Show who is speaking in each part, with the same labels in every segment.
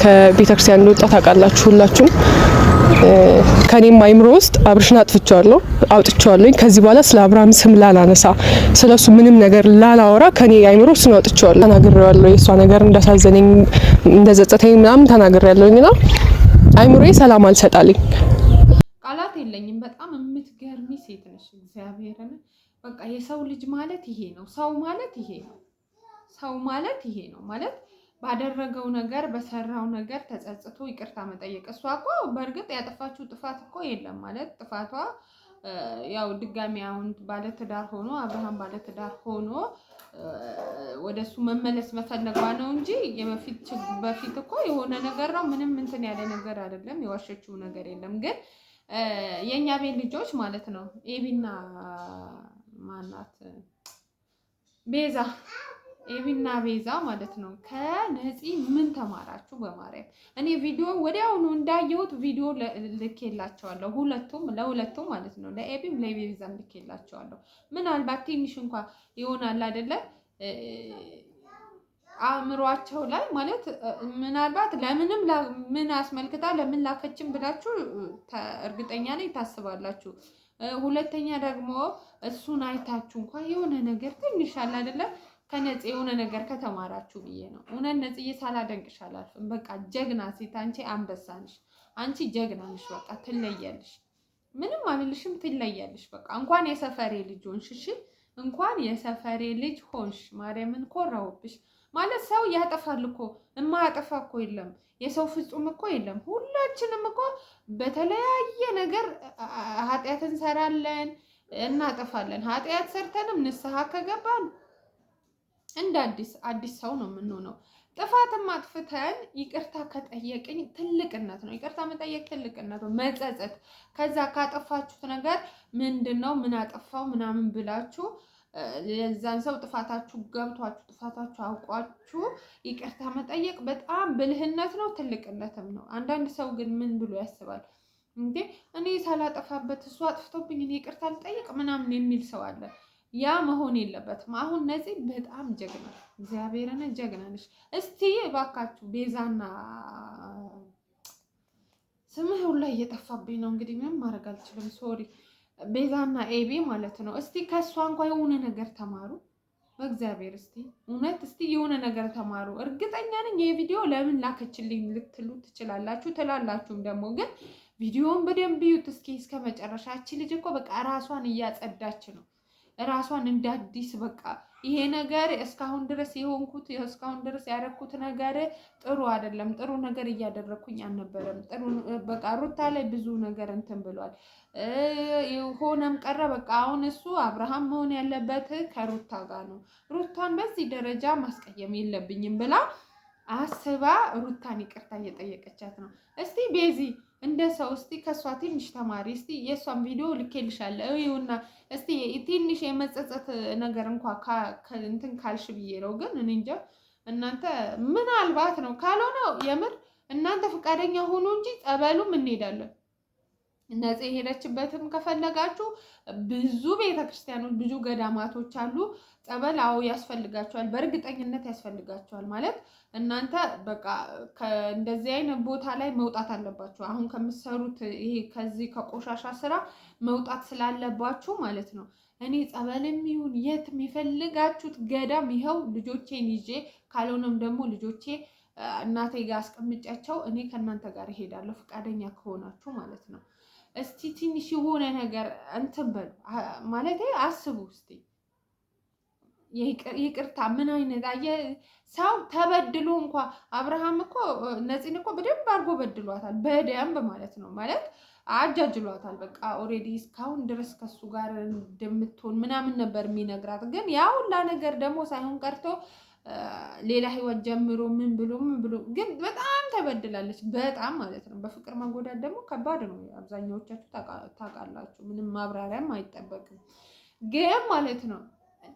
Speaker 1: ከቤተክርስቲያን እንደወጣ ታውቃላችሁ ሁላችሁም። ከኔም አይምሮ ውስጥ አብርሽን አውጥቼዋለሁ። ከዚህ በኋላ ስለ አብርሃም ስም ላላነሳ ስለሱ ምንም ነገር ላላወራ ከኔ አይምሮ እሱን አውጥቼዋለሁ። ተናግሬዋለሁ። የሷ ነገር እንዳሳዘነኝ እንደዘጸተኝ ምናምን ተናግሬያለሁና አይምሮዬ ሰላም አልሰጣልኝ።
Speaker 2: ቃላት የለኝም። በጣም የምትገርሚ ሴት ነሽ። እግዚአብሔርን በቃ የሰው ልጅ ማለት ይሄ ነው። ሰው ማለት ይሄ ነው። ሰው ማለት ይሄ ነው ማለት ባደረገው ነገር በሰራው ነገር ተጸጽቶ ይቅርታ መጠየቅ። እሷ እኮ በእርግጥ ያጠፋችው ጥፋት እኮ የለም ማለት ጥፋቷ ያው ድጋሚ አሁን ባለትዳር ሆኖ አብርሃም ባለትዳር ሆኖ ወደሱ መመለስ መፈለጓ ነው እንጂ በፊት እኮ የሆነ ነገር ነው። ምንም እንትን ያለ ነገር አይደለም። የዋሸችው ነገር የለም። ግን የኛ ቤት ልጆች ማለት ነው ኤቢና ማናት ኤቢና ቤዛ ማለት ነው ከነፂ ምን ተማራችሁ? በማርያም እኔ ቪዲዮ ወዲያውኑ እንዳየሁት ቪዲዮ ልኬላቸዋለሁ። ለሁለቱም ማለት ነው ለኤቢም ለቤዛም ልኬላቸዋለሁ። ምናልባት ትንሽ እንኳን ይሆናል አይደለ አእምሯቸው ላይ ማለት ምናልባት ምን አስመልክታ ለምን ላከችም ብላችሁ እርግጠኛ ነኝ ታስባላችሁ። ሁለተኛ ደግሞ እሱን አይታችሁ እንኳን የሆነ ነገር ትንሽ አለ አይደለ ከነፂ የሆነ ነገር ከተማራችሁ ብዬ ነው። እውነት ነፂዬ ሳላደንቅሽ አላልፍም። በቃ ጀግና ሴት አንቺ አንበሳ ነሽ። አንቺ ጀግና ነሽ። በቃ ትለያለሽ። ምንም አልልሽም፣ ትለያለሽ። በቃ እንኳን የሰፈሬ ልጅ ሆንሽ፣ እሺ እንኳን የሰፈሬ ልጅ ሆንሽ። ማርያምን ኮራውብሽ ማለት ሰው ያጠፋል እኮ የማያጠፋ እኮ የለም። የሰው ፍጹም እኮ የለም። ሁላችንም እኮ በተለያየ ነገር ኃጢአት እንሰራለን፣ እናጠፋለን። ኃጢአት ሰርተንም ንስሐ ከገባን እንደ አዲስ ሰው ነው የምንሆነው። ጥፋትም አጥፍተን ይቅርታ ከጠየቅኝ ትልቅነት ነው። ይቅርታ መጠየቅ ትልቅነት ነው። መጸጸት ከዛ ካጠፋችሁት ነገር ምንድነው ምን አጠፋው ምናምን ብላችሁ ለዛን ሰው ጥፋታችሁ ገብቷችሁ ጥፋታችሁ አውቋችሁ ይቅርታ መጠየቅ በጣም ብልህነት ነው፣ ትልቅነትም ነው። አንዳንድ ሰው ግን ምን ብሎ ያስባል እንዴ እኔ ሳላጠፋበት እሱ አጥፍቶብኝ እኔ ይቅርታ ልጠይቅ ምናምን የሚል ሰው አለ። ያ መሆን የለበትም። አሁን ነፂ በጣም ጀግና እግዚአብሔርን ጀግና ነሽ። እስቲ እባካችሁ ቤዛና ስምህ ሁላ እየጠፋብኝ ነው እንግዲህ ምንም ማድረግ አልችልም። ሶሪ ቤዛና ኤቢ ማለት ነው። እስቲ ከሷ እንኳን የሆነ ነገር ተማሩ በእግዚአብሔር። እስቲ የሆነ ነገር ተማሩ። እርግጠኛ ነኝ የቪዲዮ ለምን ላከችልኝ ልትሉ ትችላላችሁም ደግሞ ግን ቪዲዮውን በደንብ ይዩት እስከ መጨረሻ። እቺ ልጅ እኮ በቃ ራሷን እያጸዳች ነው። ራሷን እንዳዲስ በቃ ይሄ ነገር እስካሁን ድረስ ያደረኩት ነገር ጥሩ አይደለም። ጥሩ ነገር እያደረኩኝ አልነበረም። በቃ ሩታ ላይ ብዙ ነገር እንትን ብሏል። ሆነም ቀረ በቃ አሁን እሱ አብርሃም መሆን ያለበት ከሩታ ጋር ነው። ሩታን በዚህ ደረጃ ማስቀየም የለብኝም ብላ አስባ ሩታን ይቅርታ እየጠየቀቻት ነው። እስቲ ቤዚ እንደ ሰው እስቲ ከሷ ትንሽ ተማሪ። እስቲ የሷን ቪዲዮ ልኬልሻለሁ ይሁንና እስቲ ትንሽ የመጸጸት ነገር እንኳን እንትን ካልሽ ብዬ ነው። ግን እኔ እንጃ እናንተ ምናልባት ነው ካልሆነ የምር እናንተ ፈቃደኛ ሆኖ እንጂ ጸበሉም እንሄዳለን። ነፂ ሄደችበትም ከፈለጋችሁ ብዙ ቤተክርስቲያኖች ብዙ ገዳማቶች አሉ። ጸበል አዎ ያስፈልጋቸዋል፣ በእርግጠኝነት ያስፈልጋቸዋል። ማለት እናንተ በቃ እንደዚህ አይነት ቦታ ላይ መውጣት አለባችሁ። አሁን ከምትሰሩት ይሄ ከዚህ ከቆሻሻ ስራ መውጣት ስላለባችሁ ማለት ነው። እኔ ጸበልም ይሁን የትም የፈልጋችሁት ገዳም ይኸው ልጆቼን ይዤ ካልሆነም ደግሞ ልጆቼ እናቴ ጋር አስቀምጫቸው እኔ ከእናንተ ጋር እሄዳለሁ ፈቃደኛ ከሆናችሁ ማለት ነው። እስቲ ትንሽ የሆነ ነገር እንትን በሉ ማለት አስቡ እስቲ። ይቅርታ ምን አይነት ሰው ተበድሎ እንኳን አብርሃም እኮ ነፂን እኮ በደንብ አድርጎ በድሏታል። በደንብ ማለት ነው ማለት አጃጅሏታል። በቃ ኦሬዲ እስካሁን ድረስ ከሱ ጋር እንደምትሆን ምናምን ነበር የሚነግራት። ግን ያ ሁላ ነገር ደግሞ ሳይሆን ቀርቶ ሌላ ህይወት ጀምሮ ምን ብሎ ግን በጣም ተበድላለች። በጣም ማለት ነው። በፍቅር መጎዳት ደግሞ ከባድ ነው። አብዛኛዎቻችሁ ታውቃላችሁ። ምንም ማብራሪያም አይጠበቅም። ግን ማለት ነው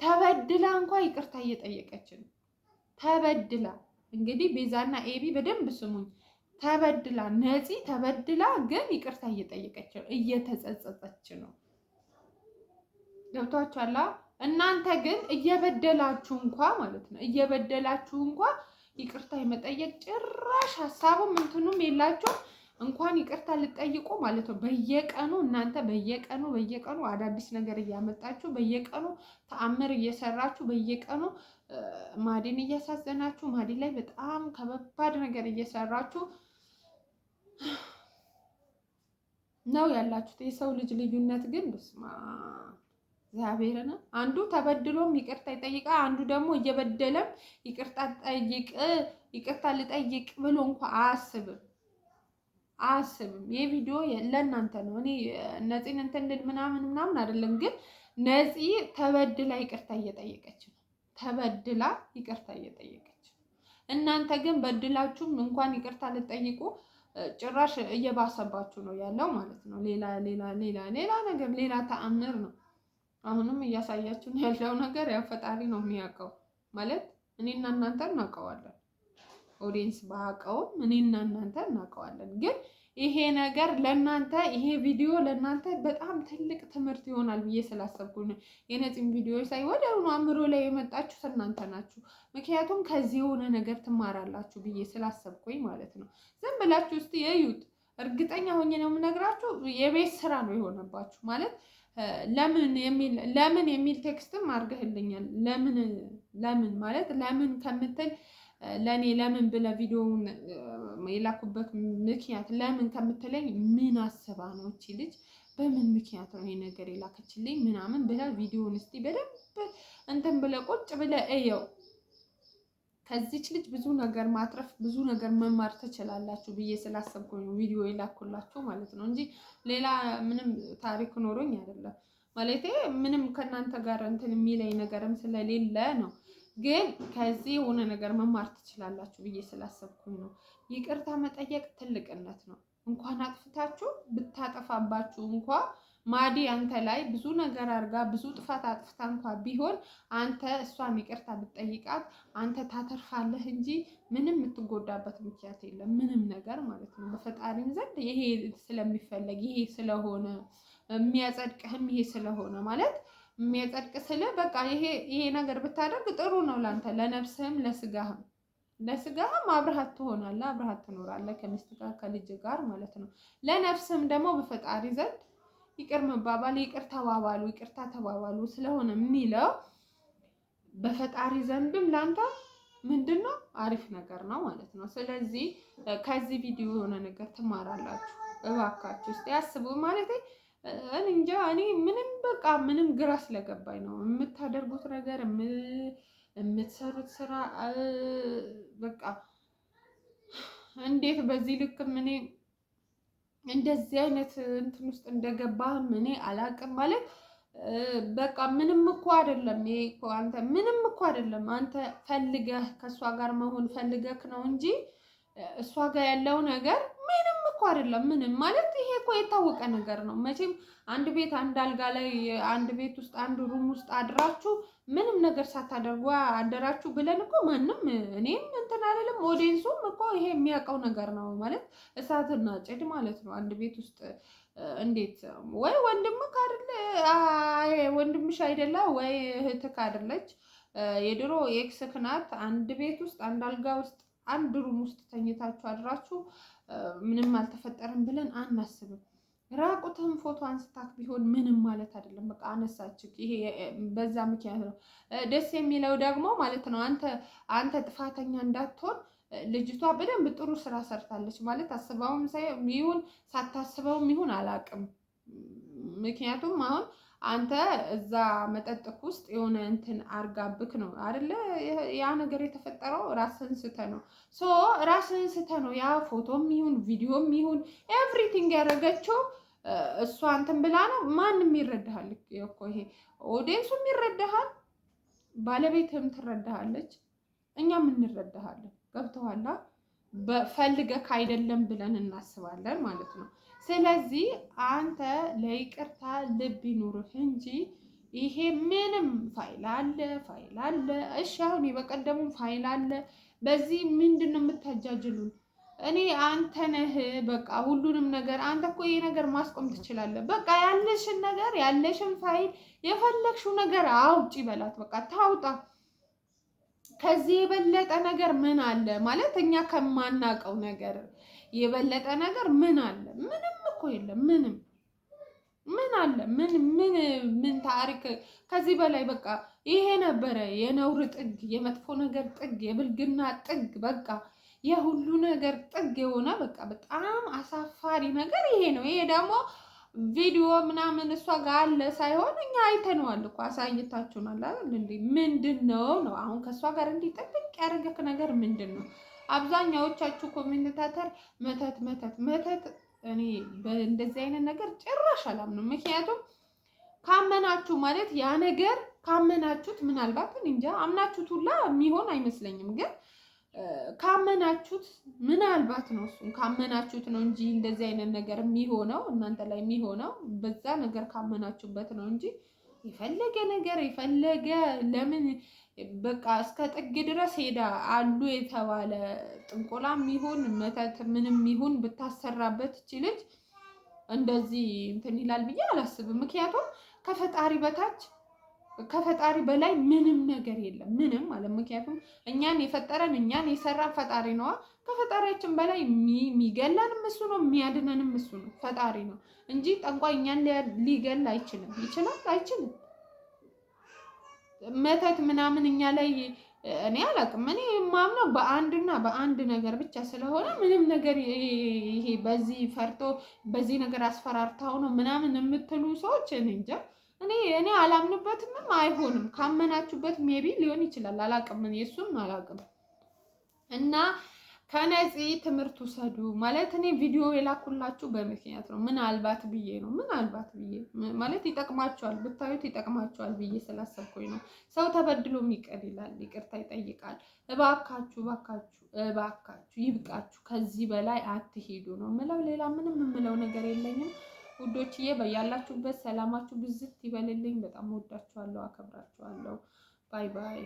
Speaker 2: ተበድላ እንኳን ይቅርታ እየጠየቀች ነው። ተበድላ እንግዲህ ቤዛና ኤቢ በደንብ ስሙኝ። ተበድላ ነፂ ተበድላ ግን ይቅርታ እየጠየቀች ነው። እየተጸጸተች ነው። ገብቷችኋል? እናንተ ግን እየበደላችሁ እንኳን ማለት ነው እየበደላችሁ እንኳን ይቅርታ የመጠየቅ ጭራሽ ሀሳቡም እንትኑም የላቸውም። እንኳን ይቅርታ ልጠይቁ ማለት ነው። በየቀኑ እናንተ በየቀኑ አዳዲስ ነገር እያመጣችሁ በየቀኑ ተአምር እየሰራችሁ በየቀኑ ማዲን እያሳዘናችሁ ማዲ ላይ በጣም ከባድ ነገር እየሰራችሁ ነው ያላችሁት። የሰው ልጅ ልዩነት ግን በስማ እግዚአብሔርን አንዱ ተበድሎም ይቅርታ ይጠይቃል፣ አንዱ ደግሞ እየበደለም ይቅርታ ልጠይቅ ብሎ እንኳን አያስብም። ይሄ ቪዲዮ ለእናንተ ነው። እኔ ነፂን እንትን ልል ምናምን አይደለም፣ ግን ነፂ ተበድላ ይቅርታ እየጠየቀች ነው። ተበድላ ይቅርታ እየጠየቀች ነው። እናንተ ግን በድላችሁም እንኳን ይቅርታ ልጠይቁ ጭራሽ እየባሰባችሁ ነው ያለው ማለት ነው። ሌላ ነገር ሌላ ተአምር ነው አሁንም እያሳያችሁ ያለው ነገር። ያው ፈጣሪ ነው የሚያውቀው ማለት እኔና እናንተ እናውቀዋለን። ኦዲየንስ ባያውቀውም እኔና እናንተ እናውቀዋለን። ግን ይሄ ነገር ለእናንተ ይሄ ቪዲዮ ለእናንተ በጣም ትልቅ ትምህርት ይሆናል ብዬ ስላሰብኩኝ ነው። የነፂን ቪዲዮ ሳይ ወዲያውኑ አእምሮ ላይ የመጣችሁ እናንተ ናችሁ። ምክንያቱም ከዚህ የሆነ ነገር ትማራላችሁ ብዬ ስላሰብኩኝ ማለት ነው። ዝም ብላችሁ እስቲ እዩት። እርግጠኛ ሆኜ ነው የምነግራችሁ የቤት ስራ ነው የሆነባችሁ ማለት ለምን የሚል ቴክስትም አድርገህልኛል። ለምን ማለት ለምን ከምትል ለኔ ለምን ብለ ቪዲዮውን የላኩበት ምክንያት ለምን ከምትለኝ ምን አስባ ነው እቺ ልጅ በምን ምክንያት ነው ይሄ ነገር የላከችልኝ ምናምን ብለ ቪዲዮውን እስቲ በደንብ እንትን ብለ ቁጭ ብለ እየው። ከዚች ልጅ ብዙ ነገር ማትረፍ ብዙ ነገር መማር ትችላላችሁ ብዬ ስላሰብኩ ነው ቪዲዮ የላኩላችሁ ማለት ነው እንጂ ሌላ ምንም ታሪክ ኖሮኝ አይደለም። ማለቴ ምንም ከናንተ ጋር እንትን የሚለኝ ነገርም ስለሌለ ነው። ግን ከዚህ የሆነ ነገር መማር ትችላላችሁ ብዬ ስላሰብኩኝ ነው። ይቅርታ መጠየቅ ትልቅነት ነው። እንኳን አጥፍታችሁ ብታጠፋባችሁ እንኳን ማዲ አንተ ላይ ብዙ ነገር አድርጋ ብዙ ጥፋት አጥፍታ እንኳን ቢሆን አንተ እሷን ይቅርታ ብትጠይቃት አንተ ታተርፋለህ እንጂ ምንም የምትጎዳበት ምክንያት የለም። ምንም ነገር ማለት ነው። በፈጣሪም ዘንድ ይሄ ስለሚፈለግ ይሄ ስለሆነ የሚያጸድቅህም ይሄ ስለሆነ ማለት የሚያጸድቅ ስለ በቃ ይሄ ነገር ብታደርግ ጥሩ ነው ላንተ ለነፍስህም ለስጋህም አብረሃት ትሆናለህ፣ አብረሃት ትኖራለህ ከሚስት ጋር ከልጅ ጋር ማለት ነው። ለነፍስህም ደግሞ በፈጣሪ ዘንድ ይቅር መባባል ይቅርታ ተባባሉ ስለሆነ የሚለው በፈጣሪ ዘንድም ላንተ ምንድነው አሪፍ ነገር ነው ማለት ነው። ስለዚህ ከዚህ ቪዲዮ የሆነ ነገር ትማራላችሁ። እባካችሁ እስቲ ያስቡ ማለት እንጃ እኔ ምንም ግራ ስለገባኝ ነው የምታደርጉት ነገር የምትሰሩት ስራ በቃ እንዴት በዚህ ልክ እኔ እንደዚህ አይነት እንትን ውስጥ እንደገባህም እኔ አላቅም ማለት በቃ ምንም እኮ አይደለም። ይሄ እኮ አንተ ምንም እኮ አይደለም። አንተ ፈልገህ ከእሷ ጋር መሆን ፈልገህ ነው እንጂ እሷ ጋር ያለው ነገር ምንም እኮ አይደለም። ምንም ማለት ይሄ እኮ የታወቀ ነገር ነው። መቼም አንድ ቤት አንድ አልጋ ላይ አንድ ቤት ውስጥ አንድ ሩም ውስጥ አድራችሁ ምንም ነገር ሳታደርጉ አደራችሁ ብለን እኮ ማንም እኔም እንትን አይደለም። ኦዲየንሱም እኮ ይሄ የሚያውቀው ነገር ነው ማለት እሳትና ጭድ ማለት ነው። አንድ ቤት ውስጥ እንዴት ወይ ወንድምህ አይደለ ወንድምሽ አይደለ ወይ እህትህ አይደለች የድሮ ኤክስክ ናት። አንድ ቤት ውስጥ አንድ አልጋ ውስጥ አንድ ሩም ውስጥ ተኝታችሁ አድራችሁ ምንም አልተፈጠረም ብለን አናስብም። ራቁትህን ፎቶ አንስታክ ቢሆን ምንም ማለት አይደለም። በቃ አነሳችክ። ይሄ በዛ ምክንያት ነው። ደስ የሚለው ደግሞ ማለት ነው አንተ ጥፋተኛ እንዳትሆን ልጅቷ በደንብ ጥሩ ስራ ሰርታለች ማለት አስባውም ይሁን ሳታስበውም ይሁን አላቅም። ምክንያቱም አሁን አንተ እዛ መጠጥክ ውስጥ የሆነ እንትን አርጋብክ ነው አይደለ? ያ ነገር የተፈጠረው ራስህን ስተህ ነው። ራስህን ስተህ ነው ያ ፎቶም ይሁን ቪዲዮም ይሁን ኤቭሪቲንግ ያደረገችው እሷ እንትን ብላ ነው። ማንም ይረዳሃል እኮ ይሄ ኦዲየንሱም ይረዳሃል፣ ባለቤትህም ትረዳሃለች፣ እኛም እንረዳሃለን። ገብቶሃል? ፈልገህ አይደለም ብለን እናስባለን ማለት ነው። ስለዚህ አንተ ለይቅርታ ልብ ይኑርህ እንጂ ይሄ ምንም ፋይል አለ። እሺ አሁን የበቀደሙ ፋይል አለ። በዚህ ምንድነው የምታጃጅሉን? እኔ አንተ ነህ በቃ ሁሉንም ነገር አንተ እኮ ይሄ ነገር ማስቆም ትችላለህ። በቃ ያለሽን ነገር ያለሽን ፋይል የፈለግሽው ነገር አውጪ በላት። በቃ ታውጣ። ከዚህ የበለጠ ነገር ምን አለ ማለት እኛ ከማናቀው ነገር የበለጠ ነገር ምን አለ? ምንም እኮ የለም። ምን አለ? ምን ታሪክ ከዚህ በላይ በቃ ይሄ ነበረ የነውር ጥግ፣ የመጥፎ ነገር ጥግ፣ የብልግና ጥግ፣ በቃ የሁሉ ነገር ጥግ የሆነ በቃ በጣም አሳፋሪ ነገር ይሄ ነው። ይሄ ደግሞ ቪዲዮ ምናምን እሷ ጋር አለ ሳይሆን እኛ አይተነዋል እኮ አሳይታችሁናል አይደል እንዴ? ምንድነው ነው አሁን ከእሷ ጋር እንዲህ ጥብቅ ያደረገክ ነገር ምንድነው? አብዛኛዎቻችሁ ኮሜንታተር መተት እኔ በእንደዚህ አይነት ነገር ጭራሽ አላምንም። ምክንያቱም ካመናችሁ ማለት ያ ነገር ካመናችሁት ምናልባት እንጃ አምናችሁት ሁላ የሚሆን አይመስለኝም ግን ካመናችሁት ምናልባት ነው እሱን ካመናችሁት ነው እንጂ እንደዚህ አይነት ነገር የሚሆነው እናንተ ላይ የሚሆነው በዛ ነገር ካመናችሁበት ነው እንጂ የፈለገ ነገር የፈለገ ለምን በቃ እስከ ጥግ ድረስ ሄዳ አሉ የተባለ ጥንቆላም ይሁን መተት ምንም ይሁን ብታሰራበት እቺ ልጅ እንደዚህ እንትን ይላል ብዬ አላስብም። ምክንያቱም ከፈጣሪ በታች ከፈጣሪ በላይ ምንም ነገር የለም። ምንም ማለት ምክንያቱም እኛን የፈጠረን እኛን የሰራን ፈጣሪ ነዋ። ከፈጣሪያችን በላይ የሚገለንም እሱ ነው፣ የሚያድነንም እሱ ነው፣ ፈጣሪ ነው እንጂ ጠንቋይ እኛን ሊገል አይችልም። ይችላል? አይችልም። መተት ምናምን እኛ ላይ እኔ አላውቅም። እኔ የማምነው በአንድና በአንድ ነገር ብቻ ስለሆነ ምንም ነገር ይሄ በዚህ ፈርቶ በዚህ ነገር አስፈራርታው ነው ምናምን የምትሉ ሰዎች እኔ እንጃ እኔ አላምንበትም። አይሆንም። ካመናችሁበት ሜቢ ሊሆን ይችላል። አላውቅም። እኔ እሱም አላውቅም። እና ከነፂ ትምህርት ውሰዱ ማለት እኔ ቪዲዮ የላኩላችሁ በምክንያት ነው። ምናልባት ብዬ ነው ማለት ይጠቅማቸዋል፣ ብታዩት ይጠቅማቸዋል ብዬ ስላሰብኩኝ ነው። ሰው ተበድሎ ይቅር ይላል፣ ይቅርታ ይጠይቃል። እባካችሁ ይብቃችሁ፣ ከዚህ በላይ አትሄዱ ነው የምለው። ሌላ ምንም የምለው ነገር የለኝም። ውዶችዬ በያላችሁበት ሰላማችሁ ብዝት ይበልልኝ። በጣም ወዳችኋለሁ፣ አከብራችኋለሁ። ባይ ባይ።